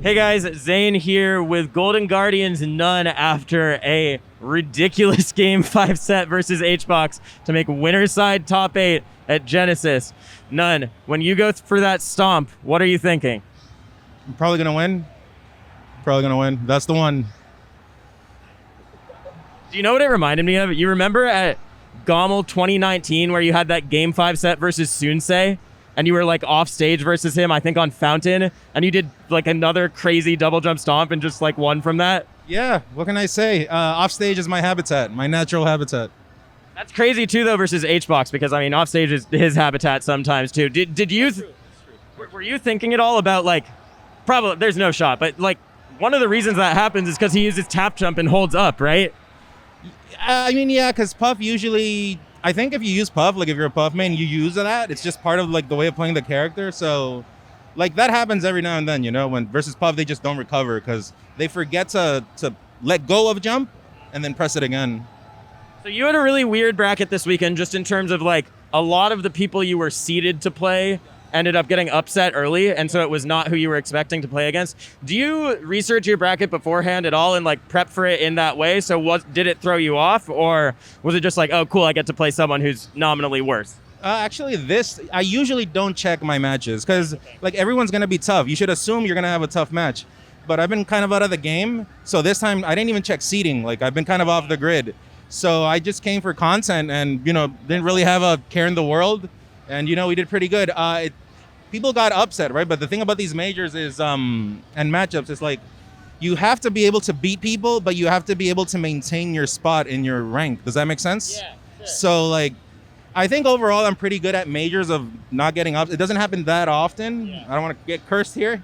Hey guys, Zane here with Golden Guardians none after a ridiculous Game 5 set versus HBox to make winner side top 8 at Genesis. None, when you go for that stomp, what are you thinking? I'm probably going to win. Probably going to win. That's the one. Do you know what it reminded me of? You remember at Gommel 2019 where you had that Game 5 set versus Sunsei? And you were like off stage versus him, I think on Fountain, and you did like another crazy double jump stomp and just like won from that. Yeah, what can I say? Off stage is my habitat, my natural habitat. That's crazy too, though, versus HBox, because I mean, off stage is his habitat sometimes too. Did you? Were you thinking at all about like, probably there's no shot, but like one of the reasons that happens is because he uses tap jump and holds up, right? I mean, yeah, because Puff usually. I think if you use Puff, like if you're a Puff main, you use that. It's just part of like the way of playing the character. So like that happens every now and then, you know, when versus Puff, they just don't recover because they forget to let go of jump and then press it again. So you had a really weird bracket this weekend, just in terms of like a lot of the people you were seeded to play ended up getting upset early, and so it was not who you were expecting to play against. Do you research your bracket beforehand at all and like prep for it in that way? So did it throw you off, or was it just like, oh cool, I get to play someone who's nominally worse? Actually, I usually don't check my matches because like everyone's gonna be tough. You should assume you're gonna have a tough match. But I've been kind of out of the game, so this time I didn't even check seeding. Like I've been kind of off the grid. So I just came for content and, you know, didn't really have a care in the world. And, you know, we did pretty good. People got upset, right? But the thing about these majors is, and matchups, is like, you have to be able to beat people, but you have to be able to maintain your spot in your rank. Does that make sense? Yeah, sure. So, like, I think overall I'm pretty good at majors of not getting up. It doesn't happen that often. Yeah. I don't want to get cursed here.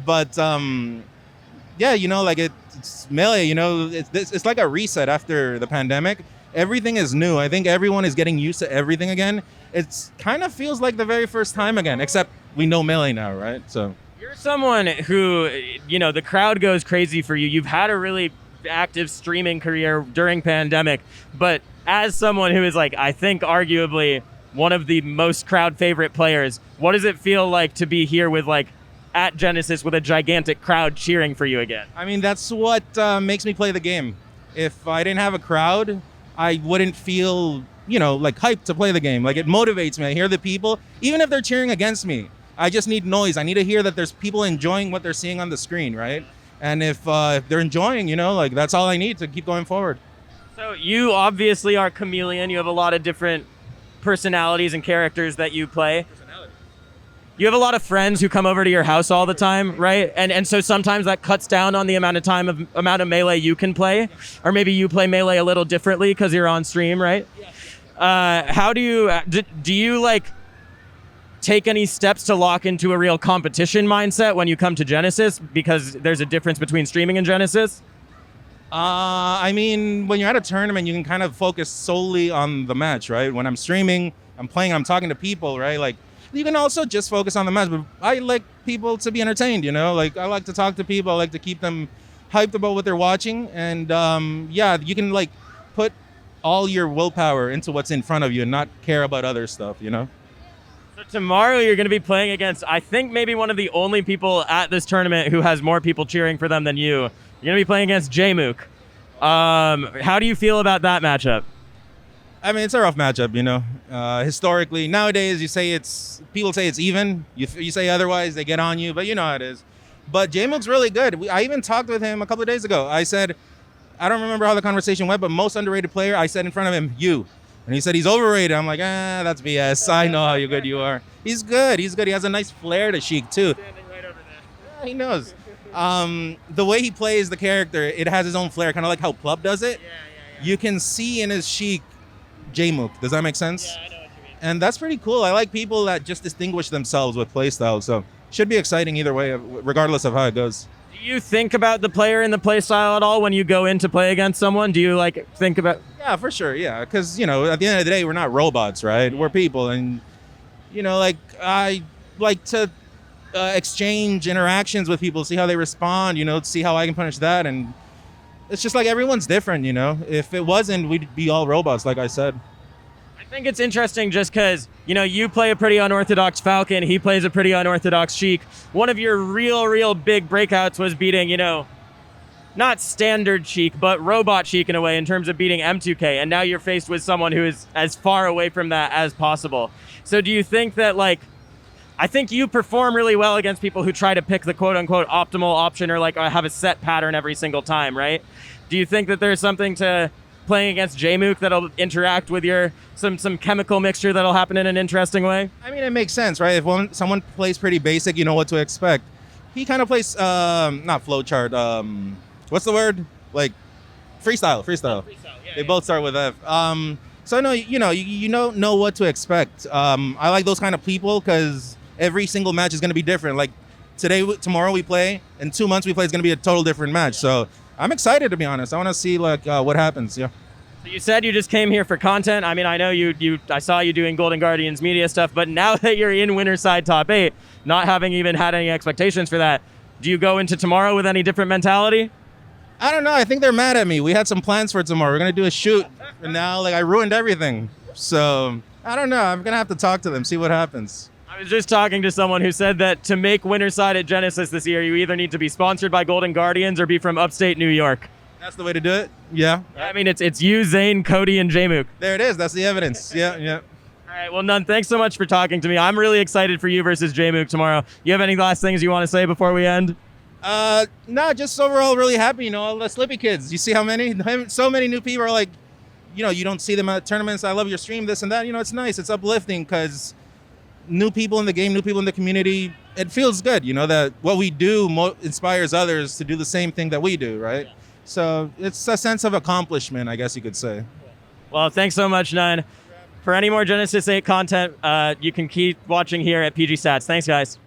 But, yeah, you know, like it's Melee, you know, it's like a reset after the pandemic. Everything is new. I think everyone is getting used to everything again. It kind of feels like the very first time again, except we know Melee now, right? So you're someone who, you know, the crowd goes crazy for you. You've had a really active streaming career during pandemic, but as someone who is like, I think arguably one of the most crowd favorite players, what does it feel like to be here with like at Genesis with a gigantic crowd cheering for you again? I mean, that's what makes me play the game. If I didn't have a crowd, I wouldn't feel, you know, like hyped to play the game. Like it motivates me. I hear the people, even if they're cheering against me, I just need noise. I need to hear that there's people enjoying what they're seeing on the screen, right? And if they're enjoying, you know, like that's all I need to keep going forward. So you obviously are a chameleon. You have a lot of different personalities and characters that you play. You have a lot of friends who come over to your house all the time, right? And so sometimes that cuts down on the amount of Melee you can play, or maybe you play Melee a little differently because you're on stream, right? How do you like take any steps to lock into a real competition mindset when you come to Genesis, because there's a difference between streaming and Genesis? I mean, when you're at a tournament, you can kind of focus solely on the match, right? When I'm streaming, I'm playing, I'm talking to people, right? Like, you can also just focus on the match, but I like people to be entertained, you know? Like, I like to talk to people. I like to keep them hyped about what they're watching. And, yeah, you can, like, put all your willpower into what's in front of you and not care about other stuff, you know? So tomorrow you're going to be playing against, I think, maybe one of the only people at this tournament who has more people cheering for them than you. You're going to be playing against Jmook. How do you feel about that matchup? I mean, it's a rough matchup, you know. Historically, nowadays, people say it's even. You say otherwise, they get on you, but you know how it is. But Jmook's really good. I even talked with him a couple of days ago. I said, I don't remember how the conversation went, but most underrated player, I said in front of him, you. And he said he's overrated. I'm like, that's BS. I know how good you are. He's good. He has a nice flair to Sheik, too. Standing right over there. Yeah, he knows. The way he plays the character, it has his own flair, kind of like how Plup does it. Yeah. You can see in his Sheik Jmook. Does that make sense? Yeah, I know what you mean. And that's pretty cool. I like people that just distinguish themselves with playstyle. So should be exciting either way, regardless of how it goes. Do you think about the player and the playstyle at all when you go in to play against someone? Do you like think about? Yeah, for sure. Yeah, because you know, at the end of the day, we're not robots, right? We're people, and you know, like I like to exchange interactions with people, see how they respond. You know, see how I can punish that, and it's just like everyone's different. You know, if it wasn't, we'd be all robots, like I said. I think it's interesting just because, you know, you play a pretty unorthodox Falcon, he plays a pretty unorthodox Sheik. One of your real big breakouts was beating, you know, not standard Sheik, but robot Sheik in a way in terms of beating M2K. And now you're faced with someone who is as far away from that as possible. So do you think that, like, I think you perform really well against people who try to pick the quote unquote optimal option or like have a set pattern every single time, right? Do you think that there's something to playing against Jmook that'll interact with your some chemical mixture that'll happen in an interesting way? I mean, it makes sense, right? If someone plays pretty basic, you know what to expect. He kind of plays not flowchart. What's the word? Like freestyle. They both start with F. So no, you don't know what to expect. I like those kind of people because every single match is going to be different. Like tomorrow we play, in 2 months we play. It's going to be a total different match. So I'm excited, to be honest. I want to see like what happens. Yeah. So you said you just came here for content. I mean, I know I saw you doing Golden Guardians media stuff, but now that you're in Winner's Side Top 8, not having even had any expectations for that, do you go into tomorrow with any different mentality? I don't know. I think they're mad at me. We had some plans for tomorrow. We're going to do a shoot, and now like I ruined everything. So I don't know. I'm going to have to talk to them, see what happens. I was just talking to someone who said that to make Winner's Side at Genesis this year, you either need to be sponsored by Golden Guardians or be from upstate New York. That's the way to do it? Yeah. I mean, it's you, Zane, Cody, and Jmook. There it is. That's the evidence. Yeah. All right, well, n0ne, thanks so much for talking to me. I'm really excited for you versus Jmook tomorrow. You have any last things you want to say before we end? No, just overall really happy, all the Slippy kids. You see how many? So many new people are like, you don't see them at tournaments. I love your stream, this and that. It's nice. It's uplifting because new people in the game, new people in the community, it feels good, that what we do inspires others to do the same thing that we do, right? Yeah. So it's a sense of accomplishment, I guess you could say. Well, thanks so much, n0ne. For any more Genesis 8 content, you can keep watching here at PGstats. Thanks, guys.